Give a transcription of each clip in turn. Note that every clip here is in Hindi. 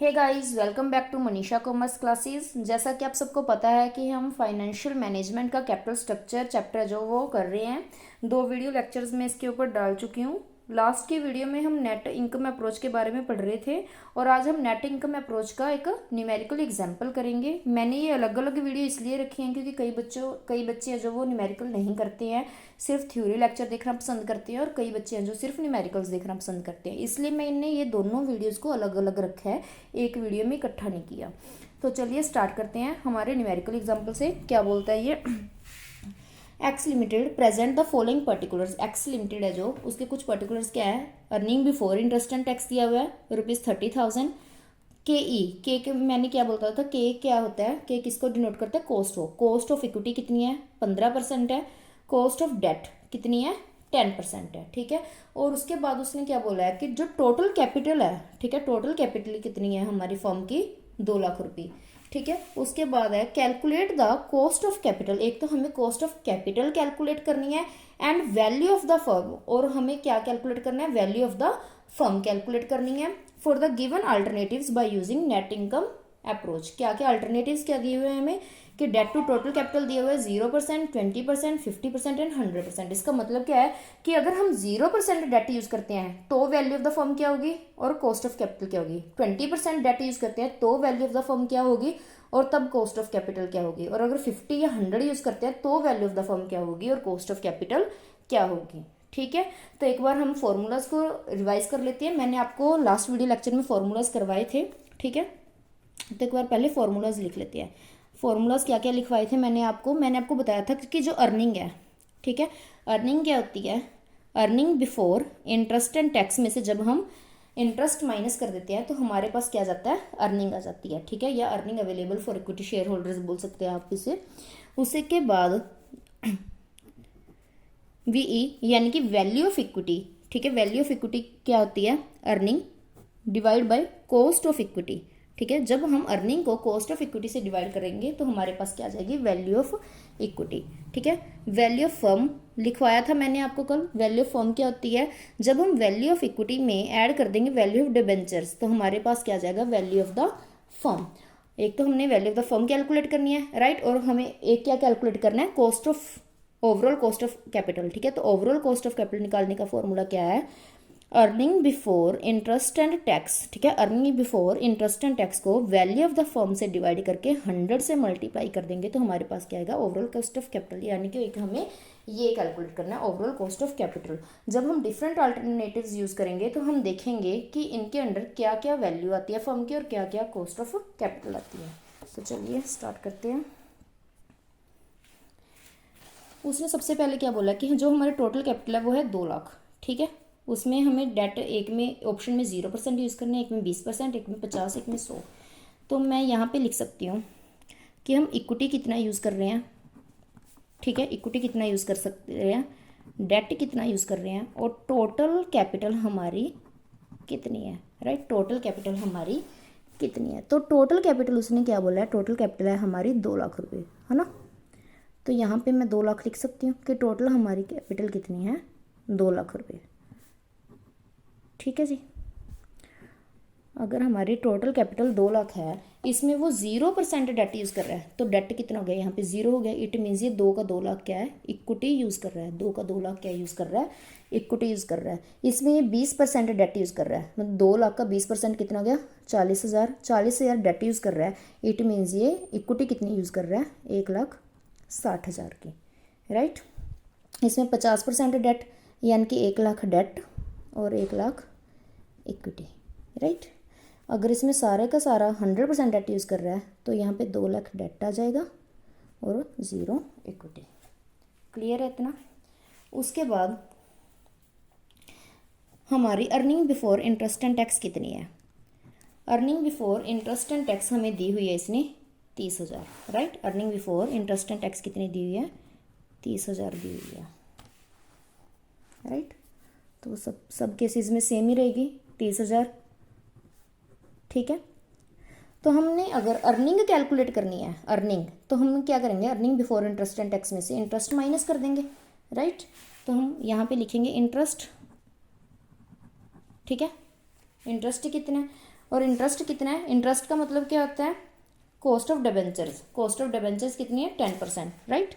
Hey guys, welcome back to Manisha commerce classes. जैसा कि आप सबको पता है कि हम फाइनेंशियल मैनेजमेंट का कैपिटल स्ट्रक्चर चैप्टर जो वो कर रहे हैं। 2 वीडियो लेक्चर्स में इसके ऊपर डाल चुकी हूँ। लास्ट की वीडियो में हम नेट इनकम अप्रोच के बारे में पढ़ रहे थे और आज हम नेट इनकम अप्रोच का एक न्यूमेरिकल एग्जाम्पल करेंगे। मैंने ये अलग अलग वीडियो इसलिए रखी हैं क्योंकि कई बच्चे हैं जो वो न्यूमेरिकल नहीं करते हैं, सिर्फ थ्योरी लेक्चर देखना पसंद करते हैं, और कई बच्चे हैं जो सिर्फ न्यूमेरिकल्स देखना पसंद करते हैं। इसलिए मैंने ये दोनों वीडियोज़ को अलग अलग रखा है, एक वीडियो में इकट्ठा नहीं किया। तो चलिए स्टार्ट करते हैं हमारे न्यूमेरिकल एग्जाम्पल से। क्या बोलता है ये? X limited present the following particulars. X limited है जो, उसके कुछ पर्टिकुलर्स क्या है? Earning before interest and tax दिया हुआ है ₹30,000। के ई के मैंने क्या बोलता था, के क्या होता है? के किसको डिनोट करता है? Cost of. Cost of equity कितनी है? 15% है। कॉस्ट ऑफ डेट कितनी है? 10% है। ठीक है। और उसके बाद उसने क्या बोला है कि जो टोटल कैपिटल है, ठीक है, टोटल कैपिटल कितनी है हमारी फर्म की? 2 लाख रुपये। ठीक है। उसके बाद है calculate the cost of capital. एक तो हमें कॉस्ट ऑफ कैपिटल कैलकुलेट करनी है and value of the firm, और हमें क्या कैलकुलेट करना है? Value of the firm calculate करनी है for the given alternatives by using net income approach. क्या क्या अल्टरनेटिव्स क्या दिए हुए हैं हमें? कि डेट टू टोटल कैपिटल दिया हुआ है 0%, 20%, 50% एंड 100%। इसका मतलब क्या है कि अगर हम 0% डेट यूज करते हैं तो वैल्यू ऑफ द फर्म क्या होगी और कॉस्ट ऑफ कैपिटल क्या होगी? 20% डेट यूज करते हैं तो वैल्यू ऑफ द फर्म क्या होगी और तब कॉस्ट ऑफ कैपिटल क्या होगी? और अगर 50 या 100 यूज करते हैं तो वैल्यू ऑफ द फर्म क्या होगी और कॉस्ट ऑफ कैपिटल क्या होगी? ठीक है। तो एक बार हम फॉर्मूलाज को रिवाइज कर लेते हैं। मैंने आपको लास्ट वीडियो लेक्चर में फॉर्मूलाज करवाए थे। ठीक है। तो एक बार पहले फॉर्मूलाज लिख लेते हैं। फॉर्मूलाज क्या क्या लिखवाए थे मैंने आपको बताया था कि जो अर्निंग है, ठीक है, अर्निंग क्या होती है? Earning before interest and tax में से जब हम इंटरेस्ट माइनस कर देते हैं तो हमारे पास क्या जाता है? अर्निंग आ जाती है। ठीक है। या earning available for equity share holders बोल सकते हैं आप इसे। उसी के बाद वीई यानी कि वैल्यू ऑफ इक्विटी। ठीक है। वैल्यू ऑफ इक्विटी क्या होती है? Earning divide by cost of equity. ठीक है। जब हम अर्निंग को कॉस्ट ऑफ इक्विटी से डिवाइड करेंगे तो हमारे पास क्या आ जाएगी? Value of equity. ठीक है। वैल्यू ऑफ फर्म लिखवाया था मैंने आपको कल। वैल्यू ऑफ फर्म क्या होती है? जब हम वैल्यू ऑफ इक्विटी में ऐड कर देंगे वैल्यू ऑफ डिबेंचर्स तो हमारे पास क्या आ जाएगा? Value of the firm. एक तो हमने value of the firm calculate करनी है, राइट, और हमें एक क्या कैलकुलेट करना है? Cost of overall cost of capital. ठीक है। तो ओवरऑल कॉस्ट ऑफ कैपिटल निकालने का फॉर्मूला क्या है? Earning before interest and tax. ठीक है। Earning before interest and tax को वैल्यू ऑफ द फर्म से डिवाइड करके 100 से मल्टीप्लाई कर देंगे तो हमारे पास क्या आएगा? Overall cost of capital. यानी कि एक हमें ये कैलकुलेट करना है, ओवरऑल कॉस्ट ऑफ कैपिटल। जब हम डिफरेंट अल्टरनेटिव्स यूज करेंगे तो हम देखेंगे कि इनके अंडर क्या क्या वैल्यू आती है फर्म की और क्या क्या कॉस्ट ऑफ कैपिटल आती है। तो चलिए स्टार्ट करते हैं। उसने सबसे पहले क्या बोला कि जो हमारे टोटल कैपिटल है वो है 2 लाख। ठीक है। उसमें हमें डेट एक में ऑप्शन में 0% यूज़ करना है, एक में 20%, एक में 50, एक में 100। तो मैं यहाँ पे लिख सकती हूँ कि हम इक्विटी कितना यूज़ कर रहे हैं। ठीक है। इक्विटी कितना यूज़ कर सकते हैं, डेट कितना यूज़ कर रहे हैं, और टोटल कैपिटल हमारी कितनी है, राइट। टोटल कैपिटल हमारी कितनी है? तो टोटल कैपिटल उसने क्या बोला है? टोटल कैपिटल है हमारी 2 लाख रुपये, है ना। तो यहाँ पे मैं 2 लाख लिख सकती हूँ कि टोटल हमारी कैपिटल कितनी है? 2 लाख रुपये। ठीक है जी। अगर हमारी टोटल कैपिटल 2 लाख है, इसमें वो 0% डेट यूज़ कर रहा है तो डेट कितना हो गया? यहाँ पे 0 हो गया। इट मीन्स ये 2 का 2 लाख क्या है? इक्विटी यूज़ कर रहा है। 2 का 2 लाख क्या यूज़ कर रहा है? इक्विटी यूज़ कर रहा है। इसमें ये 20% डेट यूज़ कर रहा है, मतलब 2 लाख का 20% कितना हो गया? 40,000। 40,000 डेट यूज़ कर रहा है। इट मीन्स ये इक्विटी कितनी यूज़ कर रहा है? 1,60,000 की, राइट। इसमें 50% डेट यानी कि 1 लाख डेट और 1 लाख इक्विटी, राइट। अगर इसमें सारे का सारा 100% डेट यूज़ कर रहा है तो यहाँ पे 2 लाख डेट आ जाएगा और 0 इक्विटी। क्लियर है इतना? उसके बाद हमारी earning before interest and tax कितनी है? Earning before interest and tax हमें दी हुई है इसने 30,000, right. Earning before interest and tax कितनी दी हुई है? 30,000 दी हुई है, राइट। तो सब केसेस में सेम ही रहेगी 30,000। ठीक है। तो हमने अगर अर्निंग कैलकुलेट करनी है, अर्निंग, तो हम क्या करेंगे? Earning before interest and tax में से इंटरेस्ट माइनस कर देंगे, राइट। तो हम यहाँ पे लिखेंगे इंटरेस्ट। ठीक है। इंटरेस्ट कितना है? और इंटरेस्ट कितना है, इंटरेस्ट का मतलब क्या होता है, cost of debentures, cost of debentures कितनी है 10%, राइट।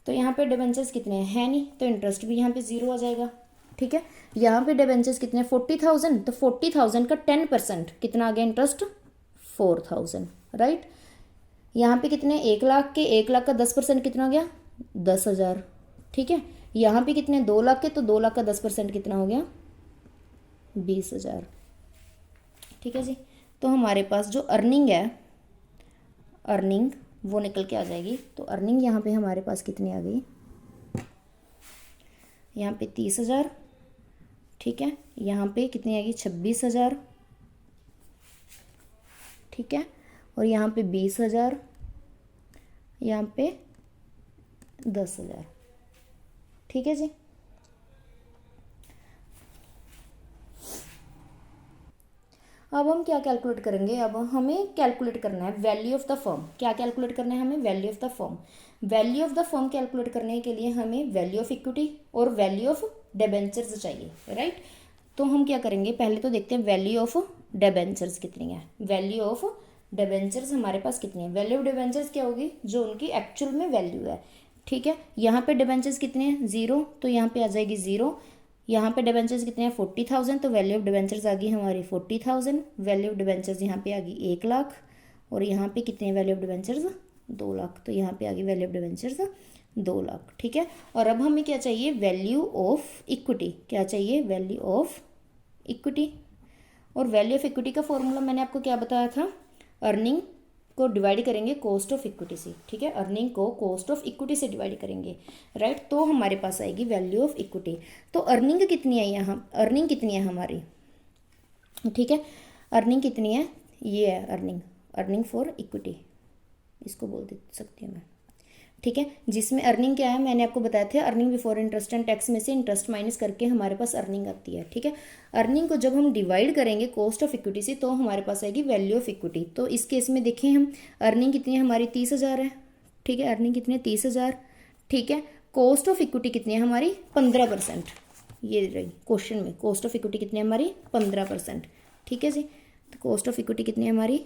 तो यहाँ पे डिबेंचर्स कितने हैं, है नहीं, तो इंटरेस्ट भी यहाँ पे ज़ीरो आ जाएगा, ठीक है। यहाँ पे डिबेंचर्स कितने हैं 40,000, तो 40,000 का 10% कितना आ गया इंटरेस्ट 4,000, राइट। यहाँ पे कितने 1 लाख के, 1 लाख का 10% कितना हो गया 10,000, ठीक है। यहाँ पे कितने 2 लाख के, तो 2 लाख का 10% कितना हो गया 20,000, ठीक है जी। तो हमारे पास जो अर्निंग है, अर्निंग वो निकल के आ जाएगी। तो अर्निंग यहाँ पे हमारे पास कितनी आ गई, यहाँ पे 30,000, ठीक है। यहाँ पे कितनी आएगी 26,000, ठीक है। और यहाँ पे 20,000, यहाँ पे 10,000, ठीक है जी। अब हम क्या कैलकुलेट करेंगे, अब हमें कैलकुलेट करना है वैल्यू ऑफ द फर्म। क्या कैलकुलेट करना है हमें, value of the firm. Value of the firm calculate करने के लिए हमें वैल्यू ऑफ इक्विटी और वैल्यू ऑफ डिबेंचर्स चाहिए, राइट। तो हम क्या करेंगे, पहले तो देखते हैं वैल्यू ऑफ डिबेंचर्स कितनी है। वैल्यू ऑफ डिबेंचर्स हमारे पास कितनी है, वैल्यू ऑफ डिबेंचर्स क्या होगी, जो उनकी एक्चुअल में वैल्यू है, ठीक है। यहाँ पे डिबेंचर्स कितने हैं 0, तो यहाँ पे आ जाएगी 0। यहाँ पे डिबेंचर्स कितने हैं 40,000, तो वैल्यू ऑफ डिबेंचर्स आ गई हमारी 40,000। वैल्यू ऑफ डिबेंचर्स यहाँ पे आ गई 1 लाख, और यहाँ पे कितने वैल्यू ऑफ डिबेंचर्स 2 लाख, तो यहाँ पे आ गई वैल्यू ऑफ डिबेंचर्स 2 लाख, ठीक है। और अब हमें क्या चाहिए, वैल्यू ऑफ इक्विटी। क्या चाहिए, वैल्यू ऑफ इक्विटी। और वैल्यू ऑफ इक्विटी का फॉर्मूला मैंने आपको क्या बताया था, अर्निंग को डिवाइड करेंगे कॉस्ट ऑफ इक्विटी से, ठीक है। अर्निंग को कॉस्ट ऑफ इक्विटी से डिवाइड करेंगे, राइट। तो हमारे पास आएगी वैल्यू ऑफ इक्विटी। तो अर्निंग कितनी है, यहाँ अर्निंग कितनी है हमारी, ठीक है। अर्निंग कितनी है, ये है अर्निंग, अर्निंग फॉर इक्विटी इसको बोल दे सकती हूँ मैं, ठीक है। जिसमें अर्निंग क्या है मैंने आपको बताया था, earning before interest and tax में से इंटरेस्ट माइनस करके हमारे पास अर्निंग आती है, ठीक है। अर्निंग को जब हम डिवाइड करेंगे कॉस्ट ऑफ इक्विटी से, तो हमारे पास आएगी वैल्यू ऑफ इक्विटी। तो इस केस में देखें हम, अर्निंग कितनी है हमारी 30,000 है, ठीक है। अर्निंग कितनी है 30,000, ठीक है। कॉस्ट ऑफ इक्विटी कितनी है हमारी 15%, ये रही क्वेश्चन में, कॉस्ट ऑफ इक्विटी कितनी है हमारी 15%, ठीक है जी। तो कॉस्ट ऑफ इक्विटी कितनी है हमारी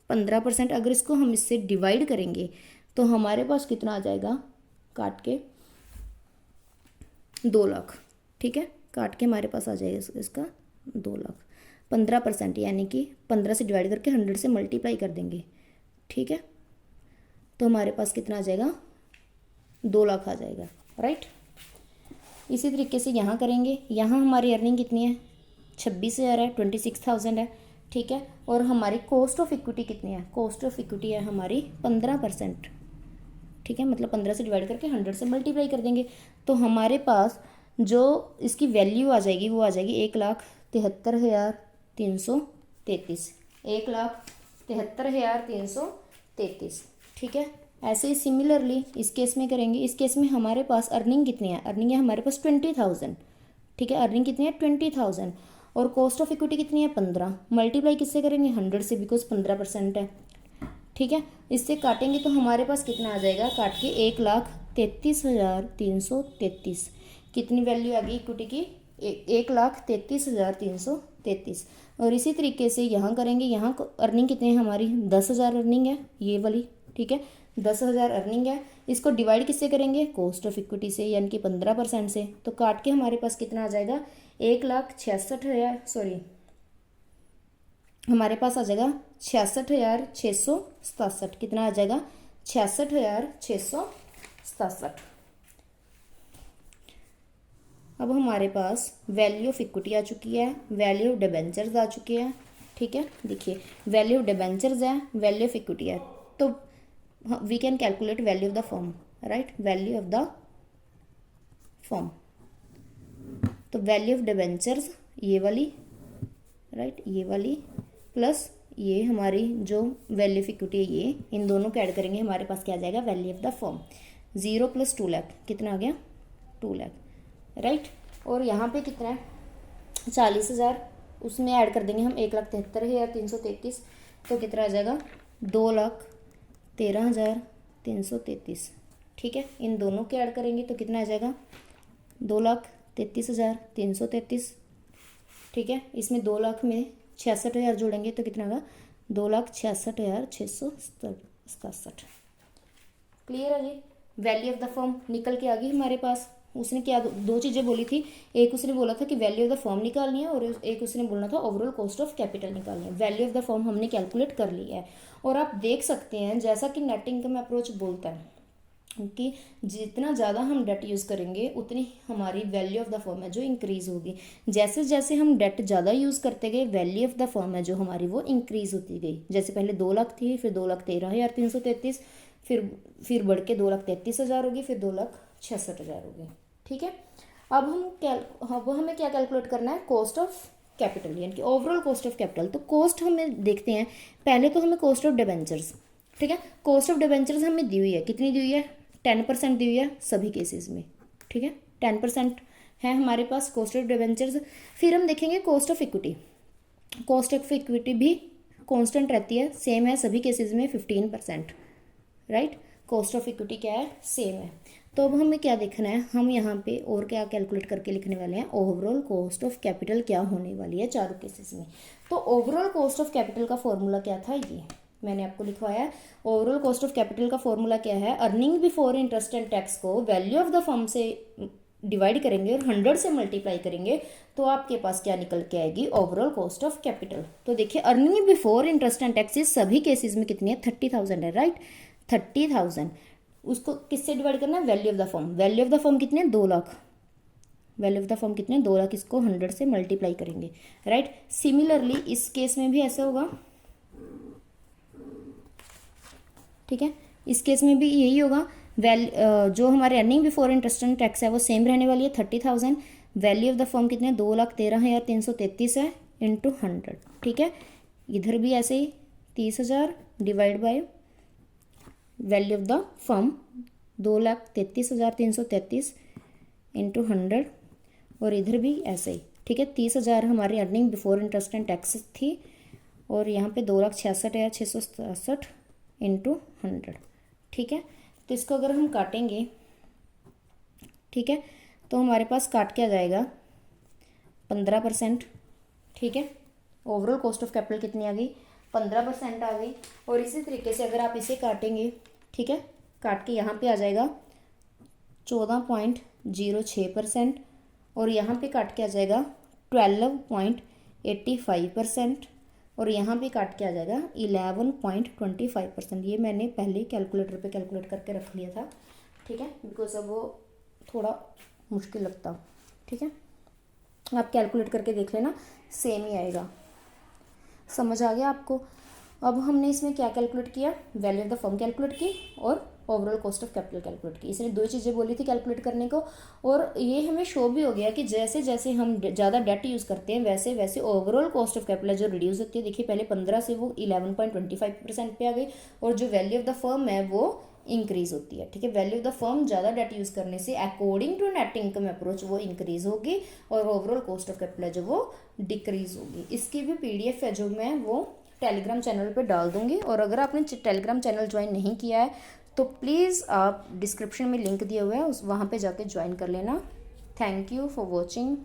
15%। अगर इसको हम इससे डिवाइड करेंगे तो हमारे पास कितना आ जाएगा, काट के 2 लाख, ठीक है। काट के हमारे पास आ जाएगा इसका 2 लाख। 15% यानी कि 15 से डिवाइड करके 100 से मल्टीप्लाई कर देंगे, ठीक है। तो हमारे पास कितना आ जाएगा 2 लाख आ जाएगा, राइट। इसी तरीके से यहाँ करेंगे, यहाँ हमारी अर्निंग कितनी है 26,000 है, 26,000 है, ठीक है। और हमारी कॉस्ट ऑफ इक्विटी कितनी है, कॉस्ट ऑफ इक्विटी है हमारी 15%, ठीक है। मतलब 15 से डिवाइड करके 100 से मल्टीप्लाई कर देंगे, तो हमारे पास जो इसकी वैल्यू आ जाएगी वो आ जाएगी 1,73,333, 1,73,333, ठीक है। ऐसे ही सिमिलरली इस केस में करेंगे। इस केस में हमारे पास अर्निंग कितनी है, अर्निंग है हमारे पास 20,000, ठीक है। अर्निंग कितनी है 20,000, और कॉस्ट ऑफ इक्विटी कितनी है 15, मल्टीप्लाई किससे करेंगे 100 से, बिकॉज 15% है, ठीक है। इससे काटेंगे तो हमारे पास कितना आ जाएगा, काट के 1,33,333, कितनी वैल्यू आ गई इक्विटी की 1,33,333। और इसी तरीके से यहाँ करेंगे, यहाँ अर्निंग कितनी है हमारी 10,000 अर्निंग है ये वाली, ठीक है। 10,000 अर्निंग है, इसको डिवाइड किससे करेंगे कॉस्ट ऑफ इक्विटी से, यानी कि 15% से। तो काट के हमारे पास कितना आ जाएगा 1,66,000, सॉरी हमारे पास आ जाएगा 66,667, कितना आ जाएगा 66,667। अब हमारे पास वैल्यू ऑफ इक्विटी आ चुकी है, वैल्यू ऑफ डिबेंचर्स आ चुकी है, ठीक है। देखिए वैल्यू ऑफ डिबेंचर्स है, वैल्यू ऑफ इक्विटी है, तो we can calculate value of the firm, right. Value of the firm, तो वैल्यू ऑफ डिबेंचर्स ये वाली, राइट, ये वाली प्लस ये हमारी जो वैल्यू ऑफ इक्विटी है ये, इन दोनों को ऐड करेंगे हमारे पास क्या आ जाएगा value of the firm. 0 + 2 lakh कितना आ गया 2 लाख, राइट। और यहाँ पे कितना है 40,000, उसमें ऐड कर देंगे हम 1,73,333, तो कितना आ जाएगा 2,13,333, ठीक है। इन दोनों के ऐड करेंगे तो कितना आ जाएगा 2,33,333, ठीक है। इसमें 2 लाख में 66,000 जोड़ेंगे तो कितना होगा 2,66,667। क्लियर है जी। वैल्यू ऑफ द फर्म निकल के आ गई हमारे पास। उसने क्या दो चीज़ें बोली थी, एक उसने बोला था कि वैल्यू ऑफ द फर्म निकालनी है और एक उसने बोलना था ओवरऑल कॉस्ट ऑफ कैपिटल निकालनी है। वैल्यू ऑफ द फर्म हमने कैलकुलेट कर लिया है और आप देख सकते हैं जैसा कि नेट इनकम अप्रोच बोलता है कि जितना ज़्यादा हम डेट यूज़ करेंगे उतनी हमारी वैल्यू ऑफ द फर्म है जो इंक्रीज़ होगी। जैसे जैसे हम डेट ज़्यादा यूज़ करते गए वैल्यू ऑफ द फर्म है जो हमारी वो इंक्रीज़ होती गई। जैसे पहले 2 लाख थी, फिर 2,13,333, फिर बढ़ के 2,33,000 होगी, फिर 2,66,000 होगी। ठीक है। अब हमें क्या कैलकुलेट करना है, कॉस्ट ऑफ कैपिटल यानी कि ओवरऑल कॉस्ट ऑफ कैपिटल। तो कॉस्ट हमें देखते हैं, पहले तो हमें कॉस्ट ऑफ डिबेंचर्स, ठीक है, कॉस्ट ऑफ डिबेंचर्स हमें दी हुई है, कितनी दी हुई है 10% दी हुई है सभी केसेस में। ठीक है, 10% है हमारे पास कॉस्ट ऑफ डिबेंचर्स। फिर हम देखेंगे cost of equity. Cost of equity भी कांस्टेंट रहती है, सेम है सभी केसेस में 15%। राइट, कॉस्ट ऑफ इक्विटी क्या है, सेम है। तो अब हमें क्या देखना है, हम यहाँ पे और क्या कैलकुलेट करके लिखने वाले हैं, ओवरऑल कॉस्ट ऑफ कैपिटल क्या होने वाली है चारों केसेस में। तो ओवरऑल कॉस्ट ऑफ कैपिटल का फॉर्मूला क्या था, ये मैंने आपको लिखवाया है। ओवरऑल कॉस्ट ऑफ कैपिटल का फॉर्मूला क्या है, earning before interest and tax को वैल्यू ऑफ द फर्म से डिवाइड करेंगे और 100 से मल्टीप्लाई करेंगे तो आपके पास क्या निकल के आएगी, ओवरऑल कॉस्ट ऑफ कैपिटल। तो देखिए earning before interest and taxes सभी केसेस में कितनी है, 30,000 है। राइट, 30,000 उसको किससे डिवाइड करना है, value of the firm. Value of the firm कितने, 2 lakh. Value of the firm कितने, 2 लाख, इसको 100 से मल्टीप्लाई करेंगे। राइट, सिमिलरली इस केस में भी ऐसा होगा। ठीक है, इस केस में भी यही होगा। जो हमारे earning before interest and tax है वो सेम रहने वाली है 30,000। वैल्यू ऑफ द फर्म कितने, 2,13,333 है इंटू 100। ठीक है, इधर भी ऐसे ही 30,000 divide by value of the firm 2,33,333 into 100 और इधर भी ऐसे ही। ठीक है, 30,000 हमारी earning before interest and tax थी और यहाँ पे 2,66,667 इंटू 100। ठीक है, तो इसको अगर हम काटेंगे, ठीक है, तो हमारे पास काट के आ जाएगा 15%। ठीक है, ओवरऑल कॉस्ट ऑफ कैपिटल कितनी आ गई, 15% आ गई। और इसी तरीके से अगर आप इसे काटेंगे, ठीक है, काट के यहाँ पे आ जाएगा 14.06% और यहाँ पे काट के आ जाएगा 12.85% और यहाँ पे काट के आ जाएगा 11.25%। ये मैंने पहले कैलकुलेटर पे कैलकुलेट करके रख लिया था। ठीक है, बिकॉज अब वो थोड़ा मुश्किल लगता। ठीक है, आप कैलकुलेट करके देख लेना, सेम ही आएगा। समझ आ गया आपको। अब हमने इसमें क्या कैलकुलेट किया, value of the firm calculate की और overall cost of capital calculate की। इसने 2 चीज़ें बोली थी कैलकुलेट करने को और ये हमें शो भी हो गया कि जैसे जैसे हम ज़्यादा डेट यूज़ करते हैं वैसे वैसे ओवरऑल कॉस्ट ऑफ कैपिटल जो रिड्यूस होती है। देखिए पहले 15 से वो 11.25% पे आ गई और जो वैल्यू ऑफ द फर्म है वो इंक्रीज होती है। ठीक है, वैल्यू ऑफ द फर्म ज़्यादा डेट यूज़ करने से according to net income approach वो इंक्रीज होगी और ओवरऑल कॉस्ट ऑफ कैपिटल जो वो डिक्रीज होगी। इसकी भी PDF है जो मैं वो टेलीग्राम चैनल पे डाल दूंगी और अगर आपने टेलीग्राम चैनल ज्वाइन नहीं किया है तो प्लीज़ आप डिस्क्रिप्शन में लिंक दिया हुआ है उस वहाँ पे जाके ज्वाइन कर लेना। Thank you for watching.